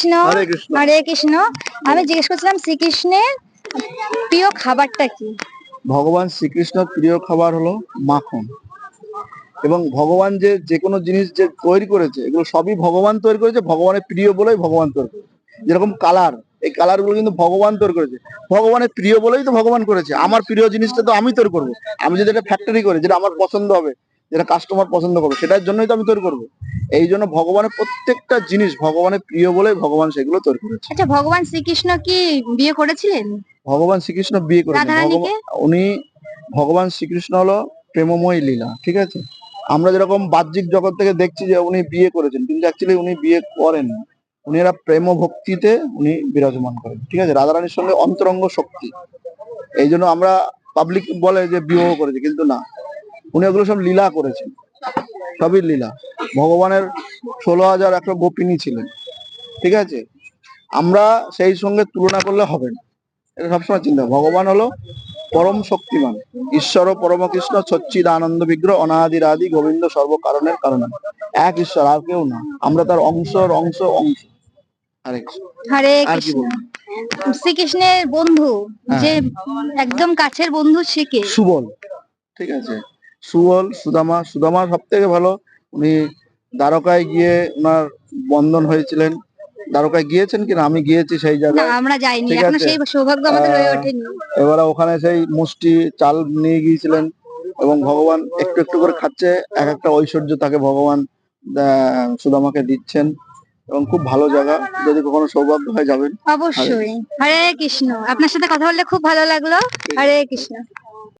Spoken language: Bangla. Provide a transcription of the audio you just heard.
কৃষ্ণ। হরে কৃষ্ণ। হরে কৃষ্ণ। আমি জিজ্ঞেস করছিলাম শ্রীকৃষ্ণের প্রিয় খাবারটা কি? ভগবান শ্রীকৃষ্ণের প্রিয় খাবার হলো মাখন। এবং ভগবান যে যে কোনো জিনিস যে তৈরি করেছে এগুলো সবই ভগবান তৈরি করেছে, ভগবানের প্রিয় বলেই ভগবান তৈরি করেছে। যেরকম কালার, এই কালার গুলো কিন্তু ভগবান তৈরি করেছে, ভগবানের প্রিয় বলেই তো ভগবান করেছে। আমার প্রিয় জিনিসটা তো আমি তৈরি করবো। আমি যদি এটা ফ্যাক্টরি করি, যেটা আমার পছন্দ হবে, যেটা কাস্টমার পছন্দ করবে, সেটার জন্যই তো আমি তৈরি করবো। এই জন্য ভগবানের প্রত্যেকটা জিনিস ভগবানের প্রিয় বলেই ভগবান সেগুলো তৈরি করেছে। আচ্ছা, ভগবান শ্রীকৃষ্ণ কি বিয়ে করেছিলেন ভগবান শ্রীকৃষ্ণ বিয়ে করেছেন। রাধারানীকে? উনি ভগবান শ্রীকৃষ্ণ হলো প্রেমময় লীলা, ঠিক আছে। আমরা যেরকম বাহ্যিক জগৎ থেকে দেখছি যে উনি বিয়ে করেছেন, কিন্তু অ্যাকচুয়ালি উনি বিয়ে করেন। উনি এরা প্রেম ভক্তিতে উনি বিরাজমান করেন, ঠিক আছে। রাধারানীর সঙ্গে অন্তরঙ্গ শক্তি। এই জন্য আমরা পাবলিক বলে যে বিবাহ করেছে, কিন্তু না, উনি ওগুলো সব লীলা করেছেন, সবই লীলা। ভগবানের 16,100 গোপিনী ছিলেন, ঠিক আছে। আমরা সেই সঙ্গে তুলনা করলে হবে না। এটা সবসময় চিন্তা, ভগবান হলো পরম শক্তিমান ঈশ্বর ও পরম কৃষ্ণ সচ্চিদ আনন্দ বিগ্রহ অনাদির আদি গোবিন্দ সর্ব কারণের কারণ, এক ঈশ্বর, আর কেউ না। আমরা তার অংশর অংশ অংশ। হরে কৃষ্ণ। হরে আর কি কৃষ্ণ। বলবো? শ্রীকৃষ্ণের বন্ধু, হ্যাঁ। যে একদম কাছের বন্ধু, সে কে? সুবল, ঠিক আছে। সুবল, সুদামা। সুদামা সব থেকে ভালো। উনি দ্বারকায় গিয়ে ওনার বন্ধন হয়েছিলেন। দ্বারকায় গিয়েছেন কিনা? আমি গিয়েছি সেই না, জায়গায়, আমরা যাইনি ঠিক এখনো, আছে। সেই সৌভাগ্য আমাদের হয়ে ওঠেনি। এবারে ওখানে সেই মুষ্টি চাল নিয়ে গিয়েছিলেন, এবং ভগবান একটু একটু করে খাচ্ছে। এক একটা ঐশ্বর্য তাকে ভগবান সুদামাকে দিচ্ছেন, এবং খুব ভালো জায়গা। যদি কখনো সৌভাগ্য হয় যাবেন। অবশ্যই। হরে কৃষ্ণ। আপনার সাথে কথা বললে খুব ভালো লাগলো। হরে কৃষ্ণ।